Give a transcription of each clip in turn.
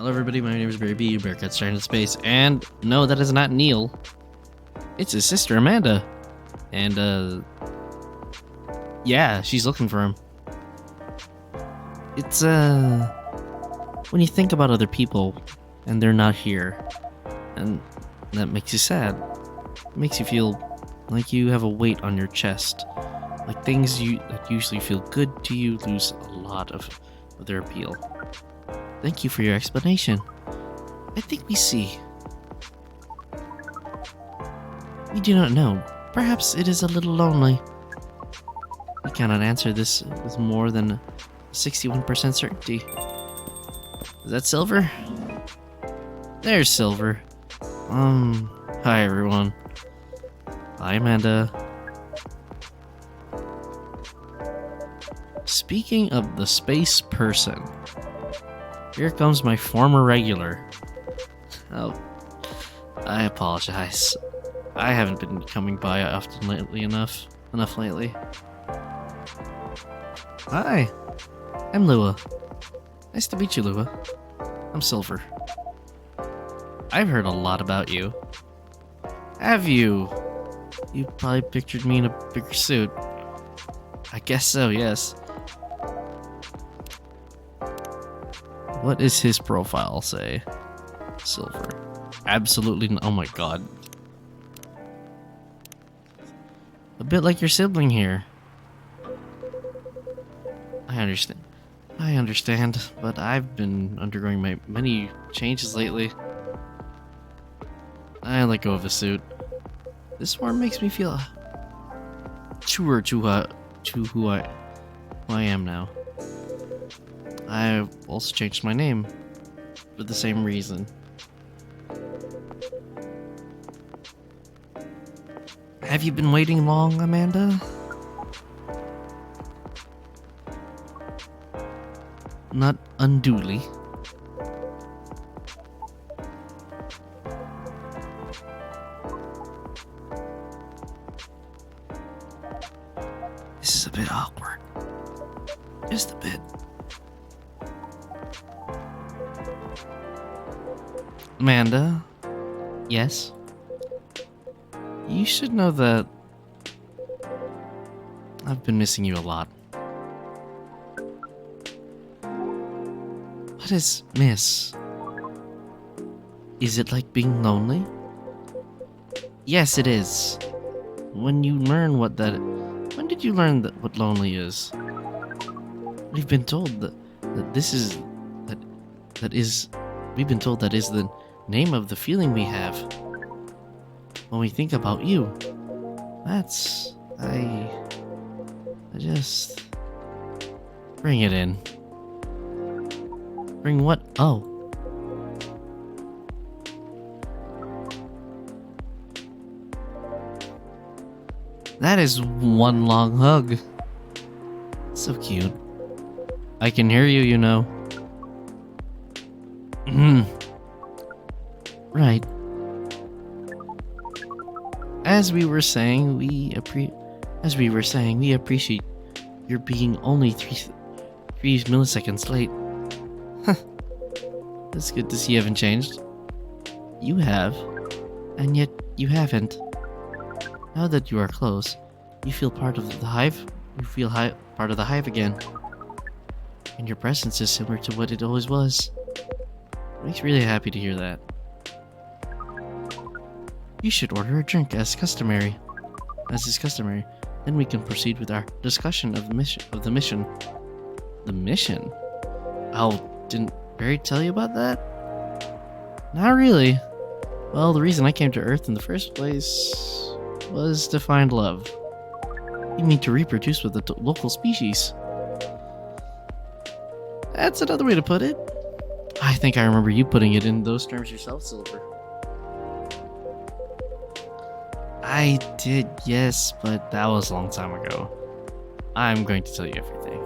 Hello everybody, my name is Barry B, Bearcat Stranded in Space, and no, that is not Neil. It's his sister, Amanda. And, yeah, she's looking for him. It's, when you think about other people, and they're not here, and that makes you sad. It makes you feel like you have a weight on your chest. Like things that usually feel good to you lose a lot of their appeal. Thank you for your explanation. I think we see. We do not know. Perhaps it is a little lonely. We cannot answer this with more than a 61% certainty. Is that Silver? There's Silver. Hi everyone. Hi Amanda. Speaking of the space person, here comes my former regular. Oh, I apologize. I haven't been coming by often enough lately. Hi, I'm Lua. Nice to meet you, Lua. I'm Silver. I've heard a lot about you. Have you? You probably pictured me in a bigger suit. I guess so, yes. What does his profile say? Silver. Absolutely oh my god. A bit like your sibling here. I understand, but I've been undergoing many changes lately. I let go of the suit. This one makes me feel truer to who I am now. I also changed my name for the same reason. Have you been waiting long, Amanda? Not unduly. This is a bit awkward. Just a bit. Amanda? Yes? You should know that I've been missing you a lot. What is miss? Is it like being lonely? Yes, it is. When did you learn what lonely is? We've been told that we've been told that is the name of the feeling we have when we think about you. I just bring it in. Bring what? Oh. That is one long hug. So cute. I can hear you, you know. Right. As we were saying, we appreciate your being only 3 milliseconds late. That's good to see you haven't changed. You have, and yet you haven't. Now that you are close, you feel part of the hive. You feel part of the hive again. And your presence is similar to what it always was. Makes me really happy to hear that. You should order a drink as is customary. Then we can proceed with our discussion of the mission. The mission? Oh, didn't Barry tell you about that? Not really. Well, the reason I came to Earth in the first place was to find love. You mean to reproduce with the local species? That's another way to put it. I think I remember you putting it in those terms yourself, Silver. I did, yes, but that was a long time ago. I'm going to tell you everything.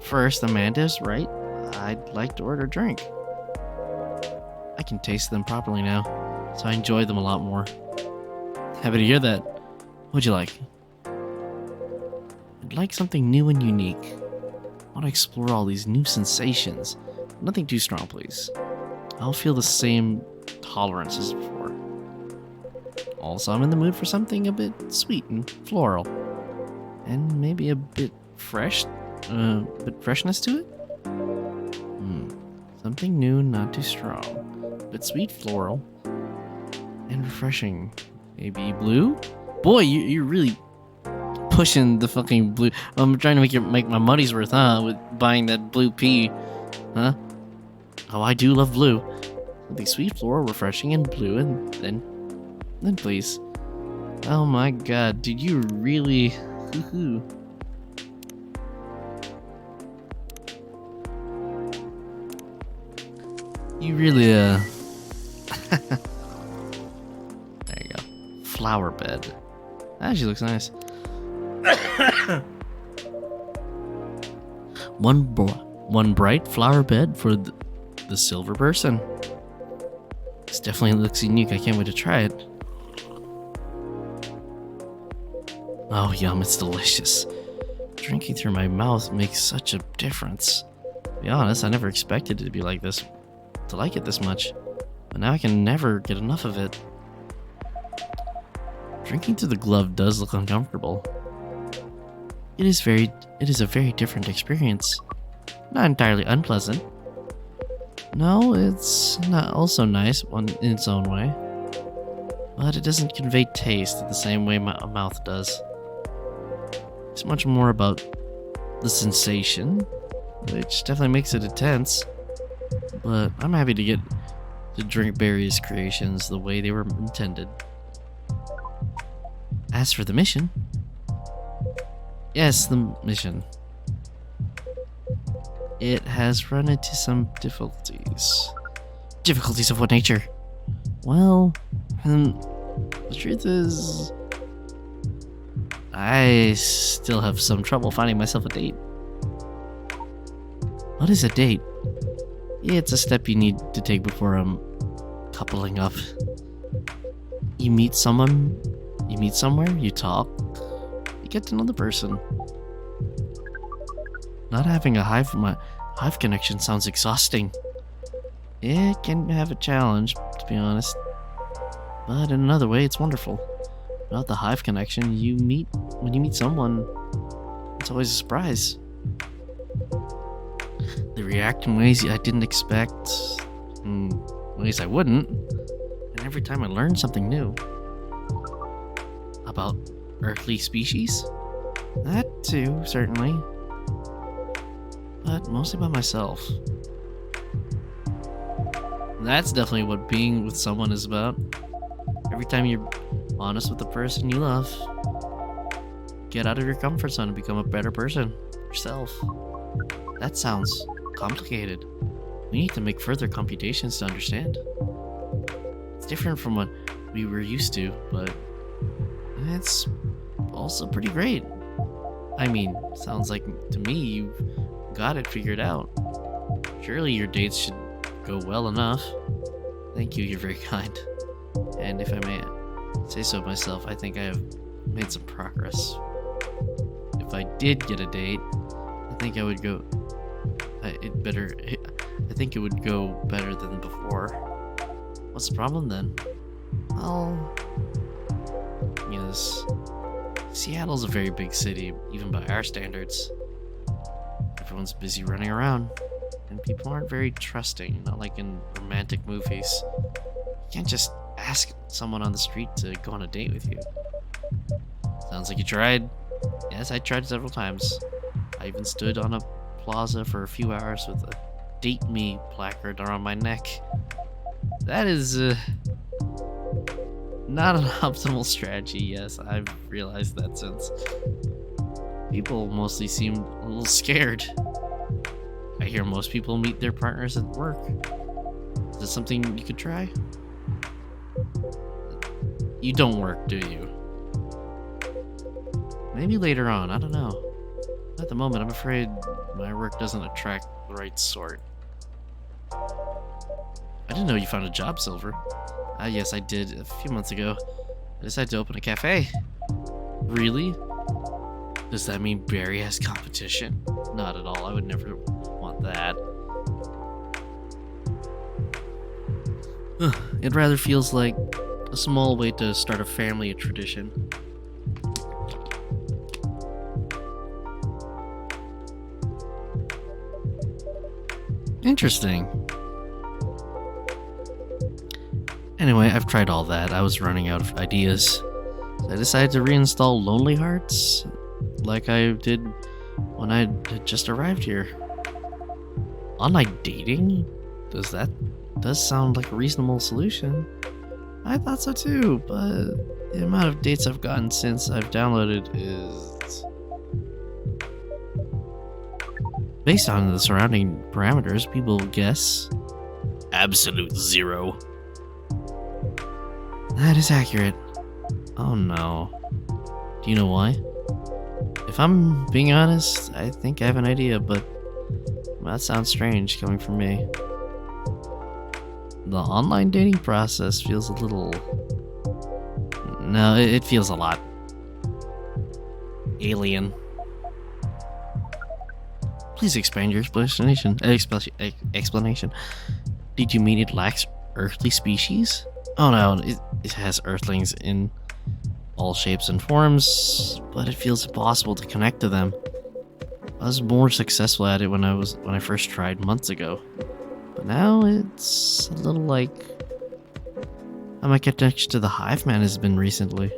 First, Amanda's right. I'd like to order a drink. I can taste them properly now, so I enjoy them a lot more. Happy to hear that. What'd you like? I'd like something new and unique. I want to explore all these new sensations Nothing too strong, please. I'll feel the same tolerance as before. Also, I'm in the mood for something a bit sweet and floral. And maybe a bit fresh, bit freshness to it? Something new, not too strong. But sweet, floral, and refreshing. Maybe blue? Boy, you're really pushing the fucking blue. I'm trying to make my money's worth, huh? With buying that blue pea. Huh? Oh, I do love blue. Something sweet, floral, refreshing, and blue, and then please. Oh my god, did you really? Hoo-hoo. You really, there you go. Flower bed. That actually looks nice. One bright flower bed for the silver person. This definitely looks unique. I can't wait to try it. Oh, yum, it's delicious. Drinking through my mouth makes such a difference. To be honest, I never expected it to be like this, to like it this much. But now I can never get enough of it. Drinking through the glove does look uncomfortable. It is a very different experience. Not entirely unpleasant. No, it's not also nice in its own way. But it doesn't convey taste the same way my mouth does. It's much more about the sensation, which definitely makes it intense. But I'm happy to drink various creations the way they were intended. As for the mission... Yes, the mission. It has run into some difficulties. Difficulties of what nature? Well, the truth is... I still have some trouble finding myself a date. What is a date? It's a step you need to take before coupling up. You meet someone, you meet somewhere, you talk, you get to know the person. Not having a hive connection sounds exhausting. It can have a challenge, to be honest. But in another way, it's wonderful. Without the hive connection, when you meet someone, it's always a surprise. They react in ways I didn't expect, in ways I wouldn't. And every time I learn something new about earthly species, that too, certainly. But mostly about myself. That's definitely what being with someone is about. Every time you're honest with the person you love, get out of your comfort zone and become a better person yourself. That sounds complicated. We need to make further computations to understand. It's different from what we were used to, but it's also pretty great. I mean, sounds like to me you've got it figured out. Surely your dates should go well enough. Thank you, you're very kind. And if I may say so myself, I think I have made some progress. If I did get a date, I think I would go... I think it would go better than before. What's the problem then? Well... Seattle's a very big city, even by our standards. Everyone's busy running around, and people aren't very trusting, not like in romantic movies. You can't just ask someone on the street to go on a date with you. Sounds like you tried. Yes, I tried several times. I even stood on a plaza for a few hours with a "Date Me" placard around my neck. That is, not an optimal strategy, yes, I've realized that since. People mostly seem a little scared. I hear most people meet their partners at work. Is this something you could try? You don't work, do you? Maybe later on, I don't know. At the moment, I'm afraid my work doesn't attract the right sort. I didn't know you found a job, Silver. Yes, I did a few months ago. I decided to open a cafe. Really? Does that mean Barry has competition? Not at all. I would never want that. It rather feels like a small way to start a family tradition. Interesting. Anyway, I've tried all that. I was running out of ideas. So I decided to reinstall Lonely Hearts, like I did when I had just arrived here. Online dating? Does sound like a reasonable solution. I thought so too, but the amount of dates I've gotten since I've downloaded is... Based on the surrounding parameters, people guess absolute zero. That is accurate. Oh no. Do you know why? If I'm being honest, I think I have an idea, but that sounds strange coming from me. The online dating process feels a little... No, it feels a lot alien. Please expand your explanation. Explanation. Did you mean it lacks earthly species? Oh no, it has earthlings in all shapes and forms, but it feels impossible to connect to them. I was more successful at it when I first tried months ago, but now it's a little like how my connection to the hive man has been recently.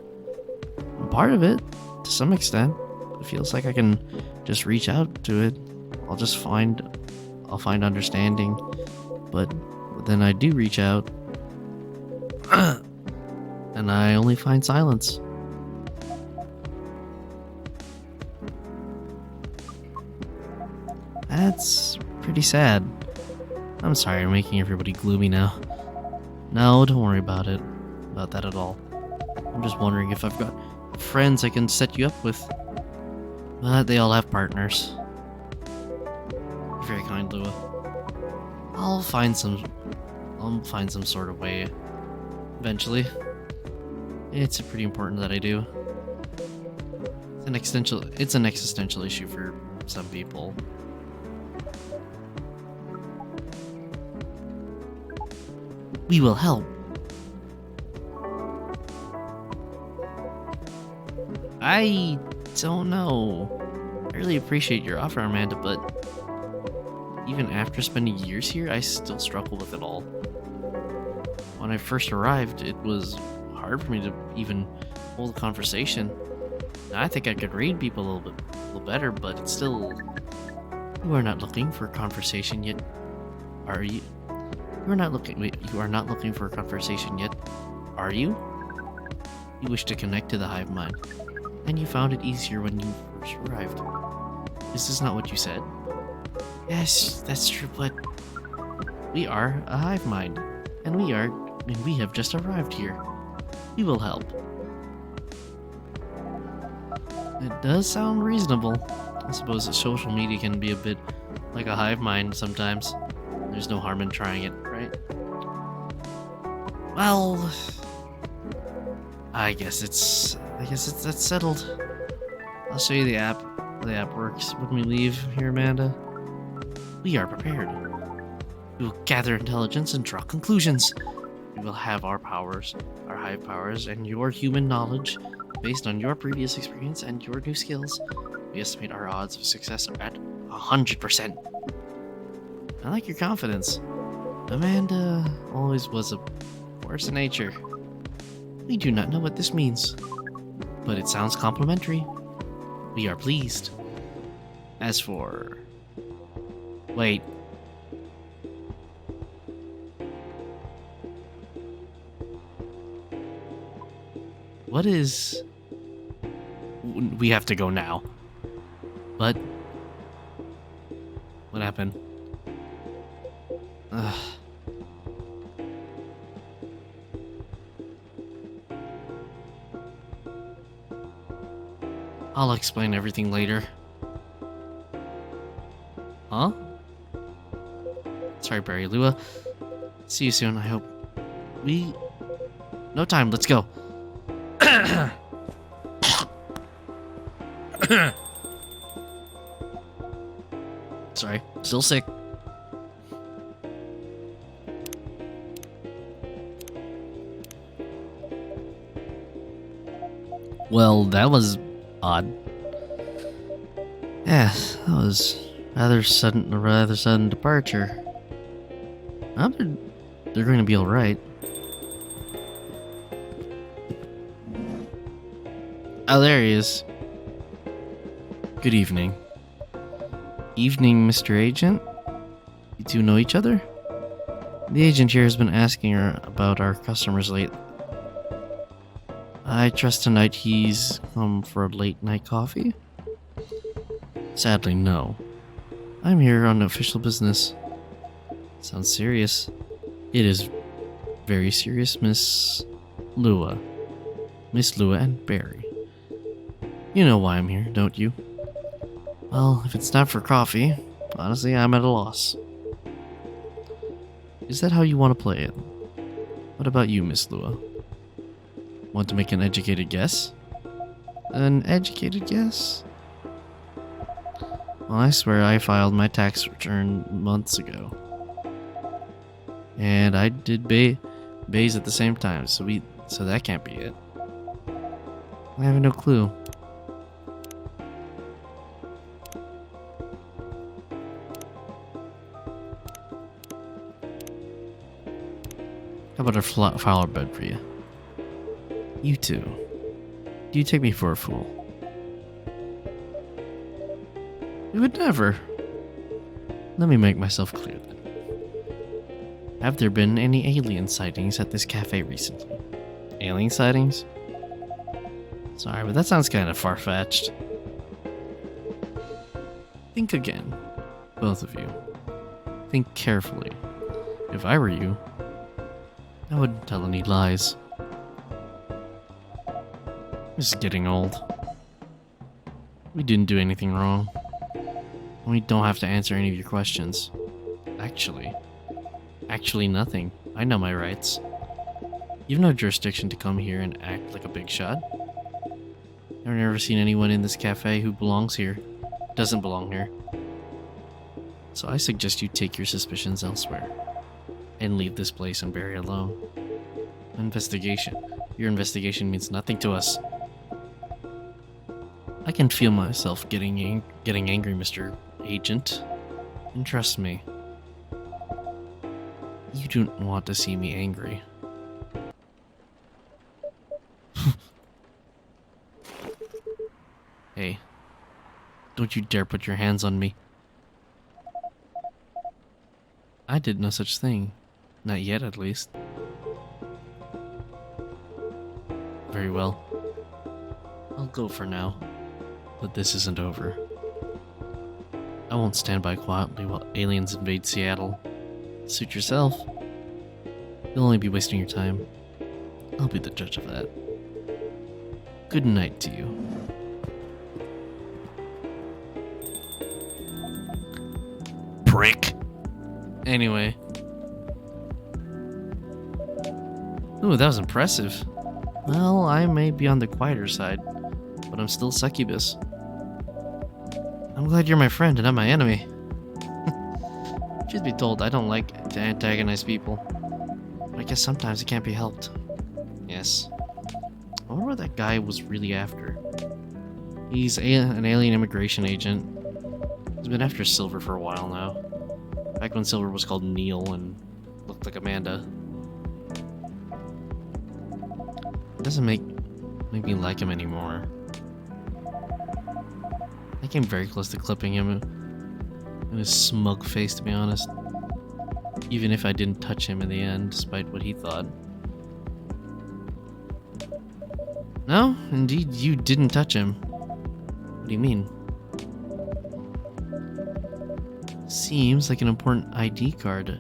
Part of it, to some extent, it feels like I can just reach out to it. I'll find understanding, but then I do reach out, and I only find silence. That's pretty sad. I'm sorry I'm making everybody gloomy now. No, don't worry about that at all. I'm just wondering if I've got friends I can set you up with. But they all have partners. You're very kind, Lua. I'll find some sort of way eventually. It's pretty important that I do. It's an existential issue for some people. We will help. I don't know. I really appreciate your offer, Amanda, but even after spending years here, I still struggle with it all. When I first arrived, it was hard for me to even hold a conversation. Now, I think I could read people a little better, but it's still... You are not looking for a conversation yet, are you? You are not looking for a conversation yet, are you? You wish to connect to the hive mind, and you found it easier when you first arrived. Is this not what you said? Yes, that's true, but we are a hive mind, and we have just arrived here. We will help. It does sound reasonable. I suppose that social media can be a bit like a hive mind sometimes. There's no harm in trying it, right? Well, I guess that's settled. I'll show you the app. The app works when we leave here, Amanda. We are prepared. We will gather intelligence and draw conclusions. We will have our powers, our hive powers, and your human knowledge based on your previous experience and your new skills. We estimate our odds of success at 100%. I like your confidence. Amanda always was a force of nature. We do not know what this means, but it sounds complimentary. We are pleased. As for... Wait. What is... We have to go now. But... What happened? Ugh. I'll explain everything later. Huh? Sorry, Barry Lua. See you soon, I hope. No time, let's go. Sorry, still sick. Well, that was odd. Yeah, that was a rather sudden departure. They're going to be all right. Oh, there he is. Good evening. Evening, Mr. Agent. You two know each other? The agent here has been asking her about our customers lately. I trust tonight he's come for a late night coffee? Sadly, no. I'm here on official business. Sounds serious. It is very serious, Miss Lua. Miss Lua and Barry. You know why I'm here, don't you? Well, if it's not for coffee, honestly, I'm at a loss. Is that how you want to play it? What about you, Miss Lua? Want to make an educated guess? An educated guess? Well, I swear I filed my tax return months ago. And I did bays at the same time, so that can't be it. I have no clue. How about a flower bed for you? You two. Do you take me for a fool? You would never. Let me make myself clear then. Have there been any alien sightings at this cafe recently? Alien sightings? Sorry, but that sounds kind of far-fetched. Think again, both of you. Think carefully. If I were you, I wouldn't tell any lies. This is getting old. We didn't do anything wrong. We don't have to answer any of your questions. Actually nothing. I know my rights. You've no jurisdiction to come here and act like a big shot. I've never seen anyone in this cafe who belongs here. Doesn't belong here. So I suggest you take your suspicions elsewhere. And leave this place and Barry alone. Investigation. Your investigation means nothing to us. I can feel myself getting angry, Mr. Agent. And trust me, you don't want to see me angry. Hey, don't you dare put your hands on me. I did no such thing. Not yet, at least. Very well. I'll go for now. But this isn't over. I won't stand by quietly while aliens invade Seattle. Suit yourself. You'll only be wasting your time. I'll be the judge of that. Good night to you. Prick. Anyway. Ooh, that was impressive. Well, I may be on the quieter side, but I'm still succubus. I'm glad you're my friend and not my enemy. Truth be told, I don't like to antagonize people. But I guess sometimes it can't be helped. Yes. I wonder what that guy was really after. He's an alien immigration agent. He's been after Silver for a while now. Back when Silver was called Neil and looked like Amanda. It doesn't make me like him anymore. I came very close to clipping him in his smug face, to be honest. Even if I didn't touch him in the end, despite what he thought. No, indeed, you didn't touch him. What do you mean? Seems like an important ID card.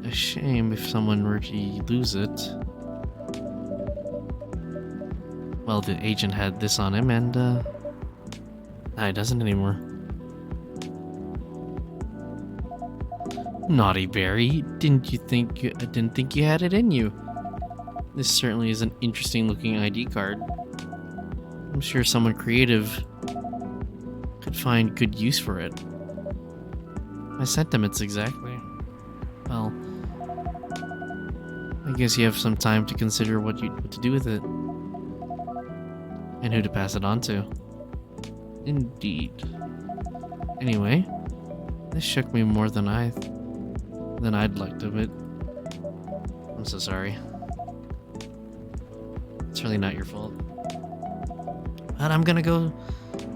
A shame if someone were to lose it. Well, the agent had this on him, and he doesn't anymore. Naughty Barry, didn't think you had it in you. This certainly is an interesting looking ID card. I'm sure someone creative could find good use for it. My sentiments exactly. Well, I guess you have some time to consider what to do with it. And who to pass it on to. Indeed. Anyway, this shook me more than I'd like to admit. I'm so sorry. It's really not your fault. But I'm gonna go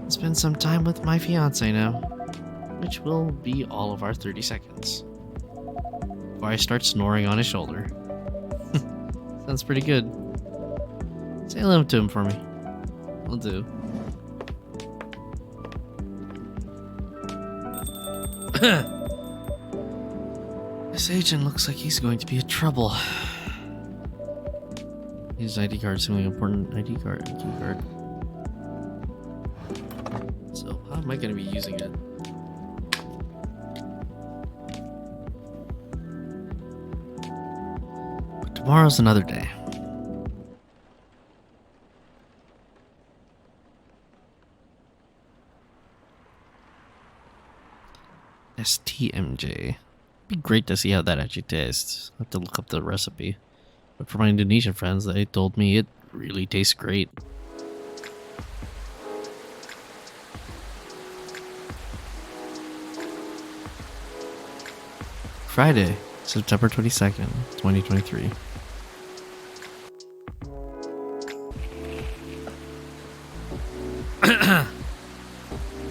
spend some time with my fiance now, which will be all of our 30 seconds. Before I start snoring on his shoulder. Sounds pretty good. Say hello to him for me. Will do. This agent looks like he's going to be a trouble. His ID card seems like an important ID card. So how am I going to be using it? But tomorrow's another day. STMJ. Be great to see how that actually tastes. I have to look up the recipe. But for my Indonesian friends, they told me it really tastes great. Friday, September 22nd, 2023.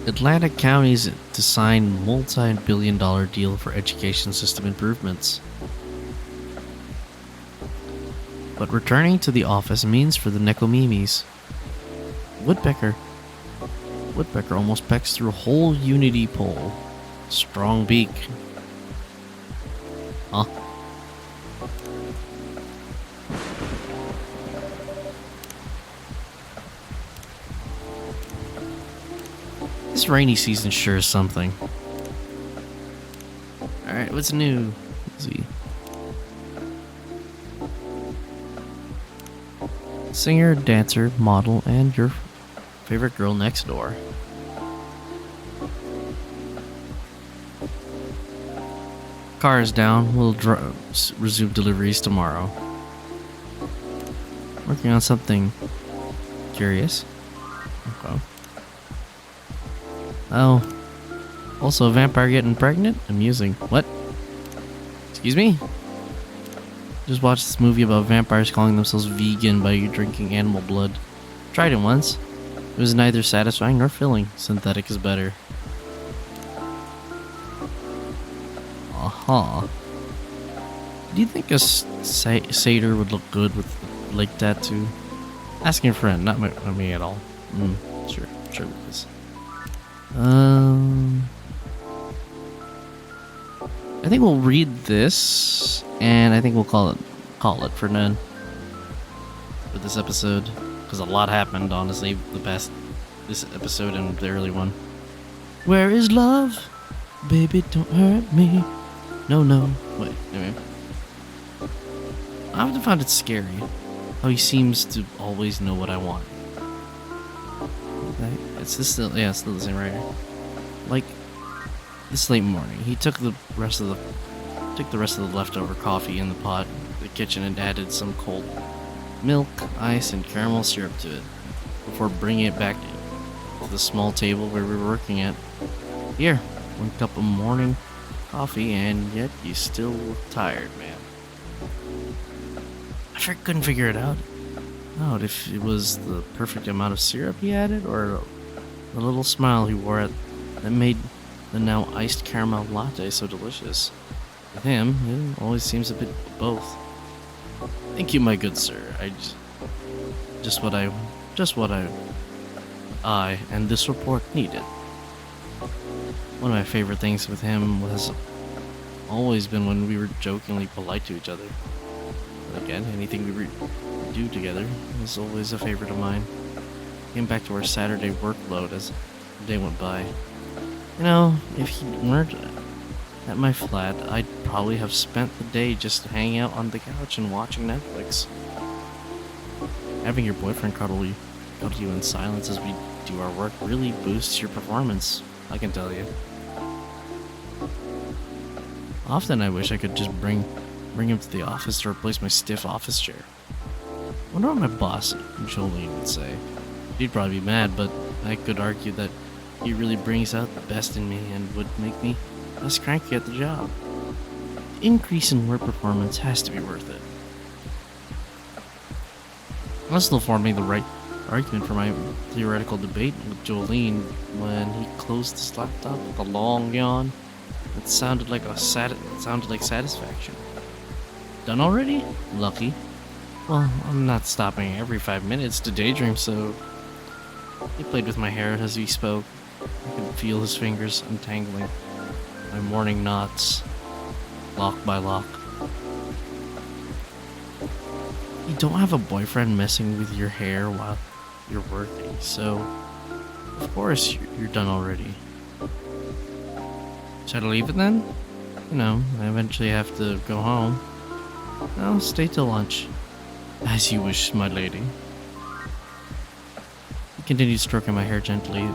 Atlantic counties to sign multi-billion-dollar deal for education system improvements. But returning to the office means for the Nekomimis. Woodpecker almost pecks through a whole unity pole. Strong beak. Huh? This rainy season sure is something. Alright, what's new? Let's see. Singer, dancer, model, and your favorite girl next door. Car is down. We'll resume deliveries tomorrow. Working on something curious. Okay. Oh. Also, a vampire getting pregnant? Amusing. What? Excuse me? Just watched this movie about vampires calling themselves vegan by drinking animal blood. Tried it once. It was neither satisfying nor filling. Synthetic is better. Aha. Do you think a satyr would look good with a leg tattoo? Asking a friend, not me at all. Sure it is. I think we'll read this, and I think we'll call it for none for this episode, because a lot happened, honestly, this episode and the early one. Where is love? Baby, don't hurt me. No. Wait, anyway. I often found it scary how he seems to always know what I want. It's still the same writer. Like, this late morning, he took the rest of the leftover coffee in the pot in the kitchen and added some cold milk, ice, and caramel syrup to it before bringing it back to the small table where we were working at. Here, 1 cup of morning coffee, and yet you still look tired, man. I couldn't figure it out if it was the perfect amount of syrup he added, or the little smile he wore that made the now iced caramel latte so delicious. With him, it always seems a bit of both. Thank you, my good sir. Just what I and this report needed. One of my favorite things with him was always been when we were jokingly polite to each other. But again, anything we do together was always a favorite of mine. Came back to our Saturday workload as the day went by. You know, if he weren't at my flat, I'd probably have spent the day just hanging out on the couch and watching Netflix. Having your boyfriend cuddle you in silence as we do our work really boosts your performance, I can tell you. Often I wish I could just bring him to the office to replace my stiff office chair. Wonder what my boss usually would say. She'd probably be mad, but I could argue that he really brings out the best in me and would make me less cranky at the job. The increase in work performance has to be worth it. I was still forming the right argument for my theoretical debate with Jolene when he closed his laptop with a long yawn. It sounded like satisfaction. Done already? Lucky. Well, I'm not stopping every 5 minutes to daydream, so... He played with my hair as he spoke. I could feel his fingers untangling my morning knots, lock by lock. You don't have a boyfriend messing with your hair while you're working, so of course you're done already. Should I leave it then? You know, I eventually have to go home. I'll stay till lunch. As you wish, my lady. He continued stroking my hair gently,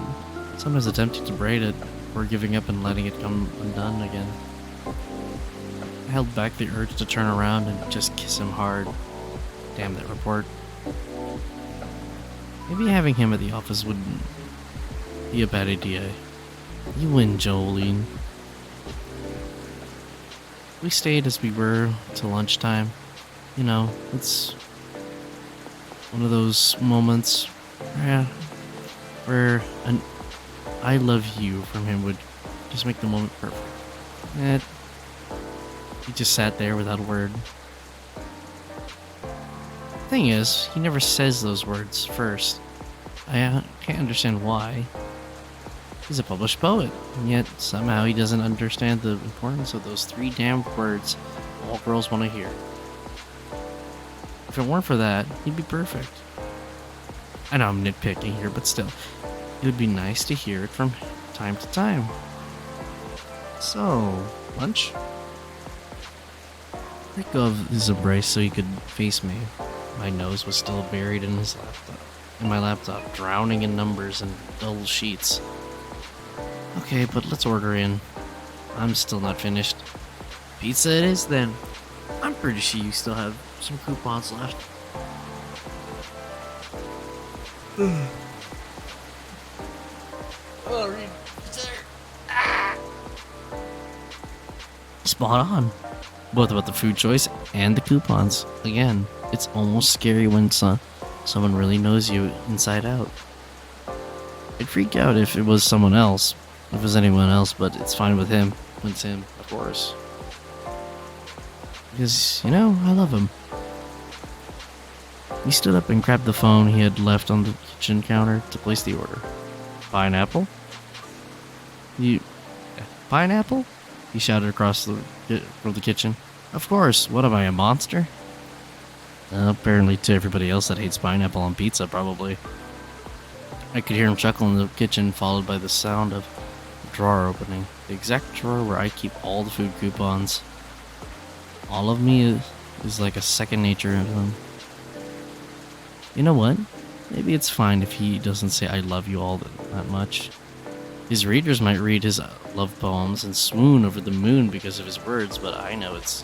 sometimes attempting to braid it, or giving up and letting it come undone again. I held back the urge to turn around and just kiss him hard. Damn that report. Maybe having him at the office wouldn't be a bad idea. You win, Jolene. We stayed as we were till lunchtime. You know, it's one of those moments where an I love you from him would just make the moment perfect. He just sat there without a word. Thing is, he never says those words first. I can't understand why. He's a published poet, and yet somehow he doesn't understand the importance of those 3 damn words all girls want to hear. If it weren't for that, he'd be perfect. I know I'm nitpicking here, but still, it would be nice to hear it from time to time. So, lunch? Let go of his embrace so he could face me. My nose was still buried in his laptop, my laptop, drowning in numbers and dull sheets. Okay, but let's order in. I'm still not finished. Pizza it is then. I'm pretty sure you still have some coupons left. Spot on. Both about the food choice and the coupons. Again, it's almost scary when someone really knows you inside out. I'd freak out if it was someone else, if it was anyone else, but it's fine with him. It's him, of course. Because, you know, I love him. He stood up and grabbed the phone he had left on the kitchen counter to place the order. Pineapple? Pineapple? He shouted across from the kitchen. Of course, what am I, a monster? Apparently to everybody else that hates pineapple on pizza, probably. I could hear him chuckle in the kitchen, followed by the sound of a drawer opening. The exact drawer where I keep all the food coupons. All of me is like a second nature to him. You know what? Maybe it's fine if he doesn't say I love you all that much. His readers might read his love poems and swoon over the moon because of his words, but I know it's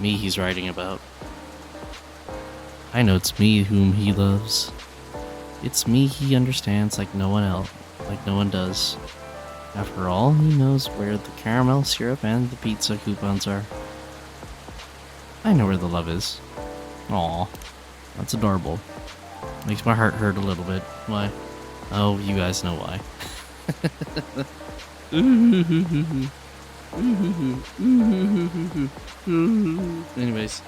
me he's writing about. I know it's me whom he loves. It's me he understands like no one else, like no one does. After all, he knows where the caramel syrup and the pizza coupons are. I know where the love is. Aw, that's adorable. Makes my heart hurt a little bit. Why? Oh, you guys know why. Anyways.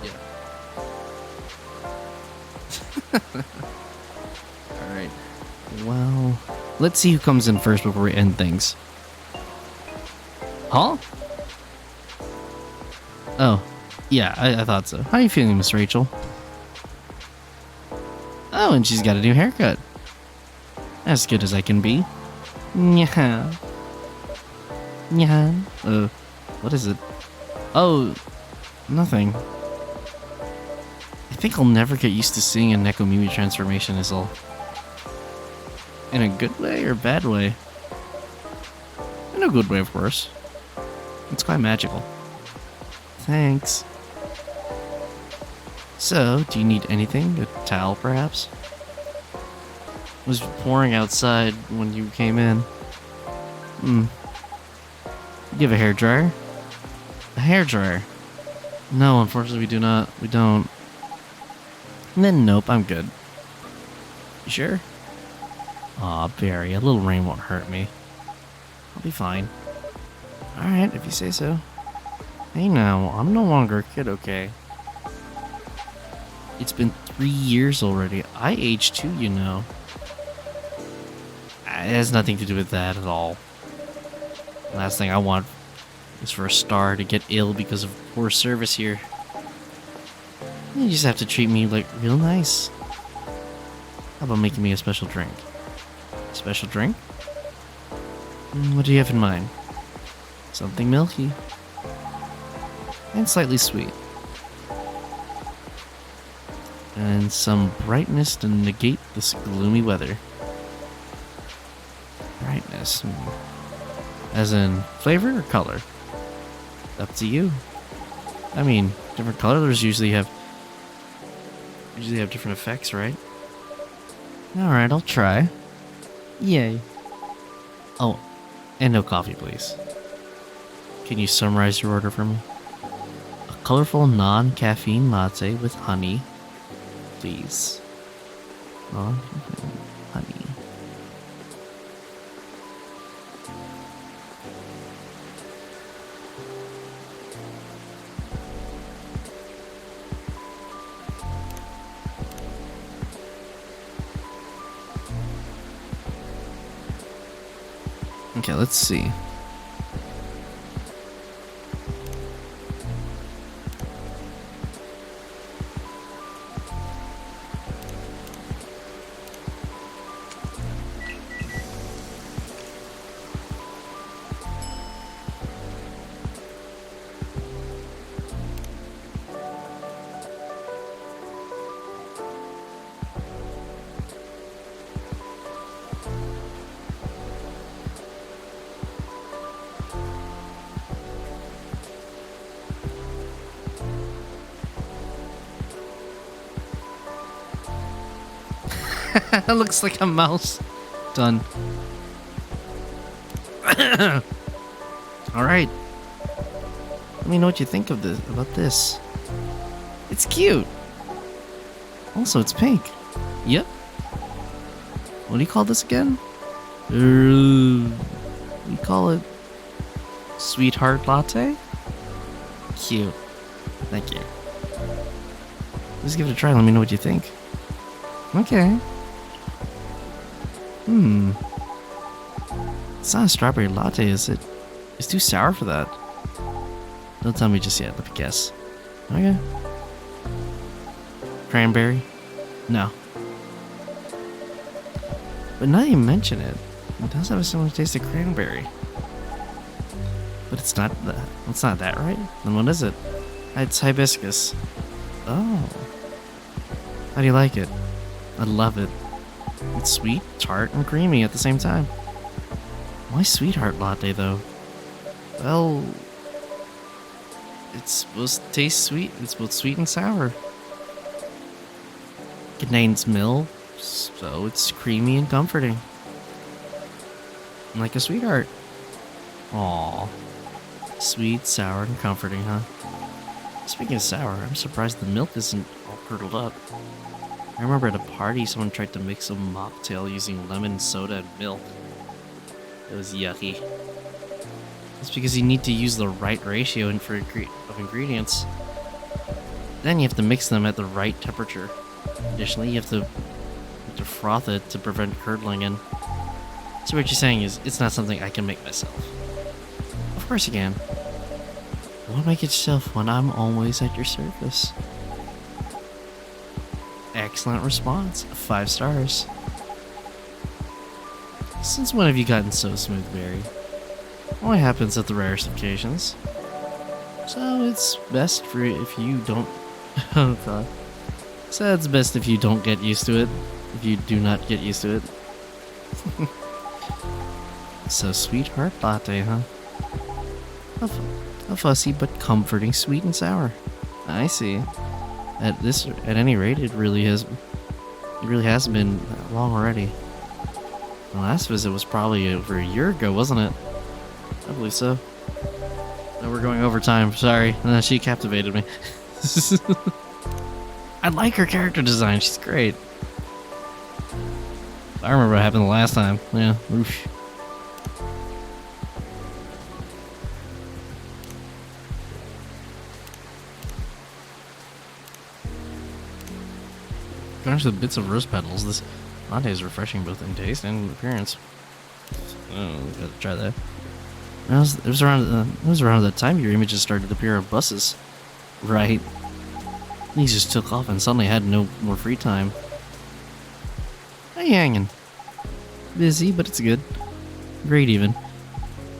Yeah. Alright. Well, let's see who comes in first before we end things. Huh? Oh. Yeah, I thought so. How are you feeling, Miss Rachel? Oh, and she's got a new haircut. As good as I can be. Yeah. Yeah. What is it? Oh, nothing. I think I'll never get used to seeing a Nekomimi transformation is all. In a good way or bad way? In a good way, of course. It's quite magical. Thanks. So, do you need anything? A towel, perhaps? It was pouring outside when you came in. Hmm. You have a hairdryer? A hairdryer? No, unfortunately we do not. We don't. And then nope, I'm good. You sure? Aw, Barry, a little rain won't hurt me. I'll be fine. Alright, if you say so. Hey now, I'm no longer a kid, okay? It's been 3 years already. I aged too, you know. It has nothing to do with that at all. Last thing I want is for a star to get ill because of poor service here. You just have to treat me like real nice. How about making me a special drink? Special drink? What do you have in mind? Something milky. And slightly sweet. And some brightness to negate this gloomy weather. Brightness. As in flavor or color? Up to you. I mean, different colors usually have different effects, right? Alright, I'll try. Yay. Oh, and no coffee, please. Can you summarize your order for me? A colorful non-caffeine latte with honey, please. Non-caffeine honey. Okay, let's see. That looks like a mouse. Done. Alright. Let me know what you think of this about this. It's cute. Also, it's pink. Yep. What do you call this again? We call it Sweetheart Latte? Cute. Thank you. Let's give it a try. Let me know what you think. Okay. It's not a strawberry latte, is it? It's too sour for that. Don't tell me just yet. Let me guess. Okay. Cranberry? No. But now that you mention it, it does have a similar taste to cranberry. But it's not that. It's not that, right? Then what is it? It's hibiscus. Oh. How do you like it? I love it. It's sweet, tart, and creamy at the same time. Why sweetheart latte, though? Well, it's supposed to taste sweet. It's both sweet and sour. It contains milk, so it's creamy and comforting. Like a sweetheart. Aww. Sweet, sour, and comforting, huh? Speaking of sour, I'm surprised the milk isn't all curdled up. I remember at a party someone tried to mix a mocktail using lemon, soda, and milk. It was yucky. It's because you need to use the right ratio of ingredients. Then you have to mix them at the right temperature. Additionally, you have to froth it to prevent curdling, and so what you're saying is it's not something I can make myself. Of course you can. You won't make it yourself when I'm always at your service. Excellent response. 5 stars. Since when have you gotten so smooth, Barry? Only happens at the rarest occasions. So it's best for if you don't... Oh god. So it's best if you don't get used to it. If you do not get used to it. So sweetheart latte, huh? A fussy but comforting sweet and sour. I see. At any rate, it really has been that long already. The last visit was probably over a year ago, wasn't it? I believe so. No, we're going over time. Sorry. She captivated me. I like her character design. She's great. I remember what happened the last time. Yeah. Oof. Garnished with bits of rose petals, this latte is refreshing both in taste and appearance. Oh, gotta try that. It was around that time your images started to appear on buses. Right. These just took off and suddenly had no more free time. How you hanging? Busy, but it's good. Great even.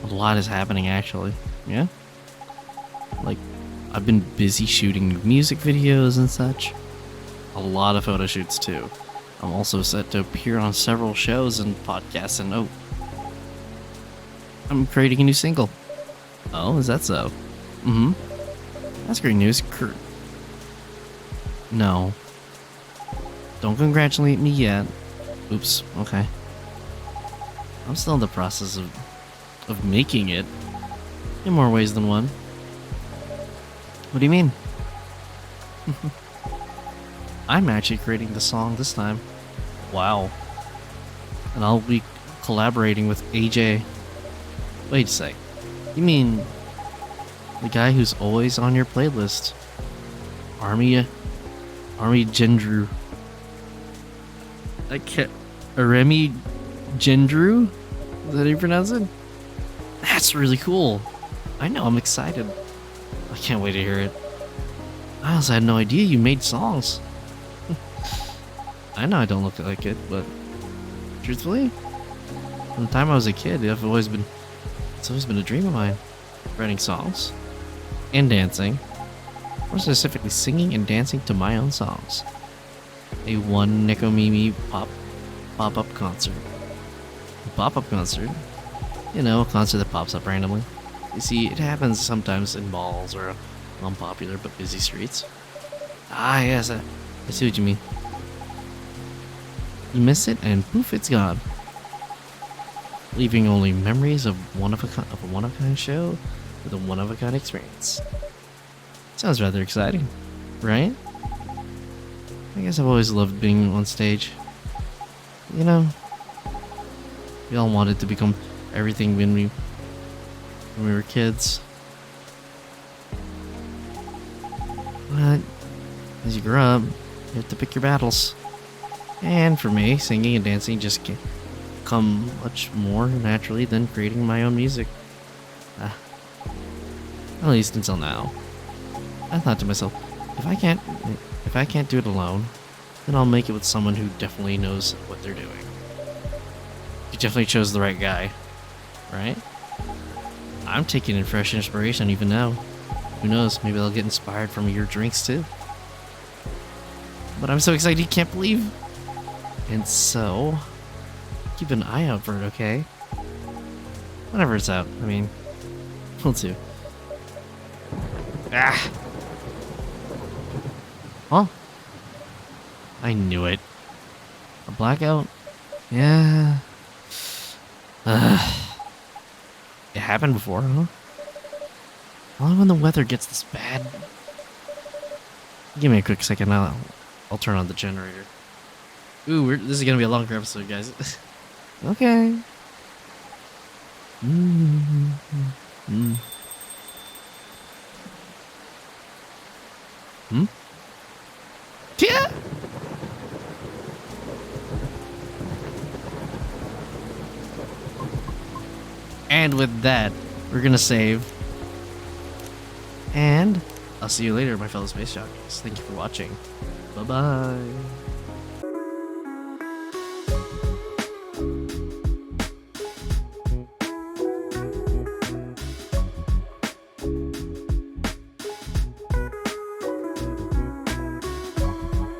A lot is happening actually. Yeah? Like, I've been busy shooting music videos and such. A lot of photo shoots too. I'm also set to appear on several shows and podcasts, and oh, I'm creating a new single. Oh, is that so? Mm-hmm. That's great news. No. Don't congratulate me yet. Oops, okay. I'm still in the process of making it. In more ways than one. What do you mean? I'm actually creating the song this time. Wow. And I'll be collaborating with AJ. Wait a sec. You mean the guy who's always on your playlist? Army Gendrew. I can't. Remy Gendrew? Is that how you pronounce it? That's really cool. I know, I'm excited. I can't wait to hear it. I also had no idea you made songs. I know I don't look like it, but truthfully, from the time I was a kid, it's always been a dream of mine. Writing songs and dancing, more specifically singing and dancing to my own songs. A one Nikomimi pop-up concert. A pop-up concert? You know, a concert that pops up randomly. You see, it happens sometimes in malls or unpopular but busy streets. Ah, yes, I see what you mean. You miss it, and poof, it's gone, leaving only memories of a one-of-a-kind show with a one-of-a-kind experience. Sounds rather exciting, right? I guess I've always loved being on stage. You know, we all wanted to become everything when we were kids. But as you grow up, you have to pick your battles. And for me, singing and dancing just come much more naturally than creating my own music. At least until now. I thought to myself, if I can't do it alone, then I'll make it with someone who definitely knows what they're doing. You definitely chose the right guy, right? I'm taking in fresh inspiration even now. Who knows, maybe I'll get inspired from your drinks too. But I'm so excited you can't believe. And so, keep an eye out for it, okay? Whenever it's out, I mean, we'll do. Ah! Huh? I knew it. A blackout? Yeah. It happened before, huh? Only when the weather gets this bad. Give me a quick second, I'll turn on the generator. Ooh, this is gonna be a longer episode, guys. Okay. Yeah. And with that, we're gonna save. And I'll see you later, my fellow space jockeys. Thank you for watching. Bye-bye.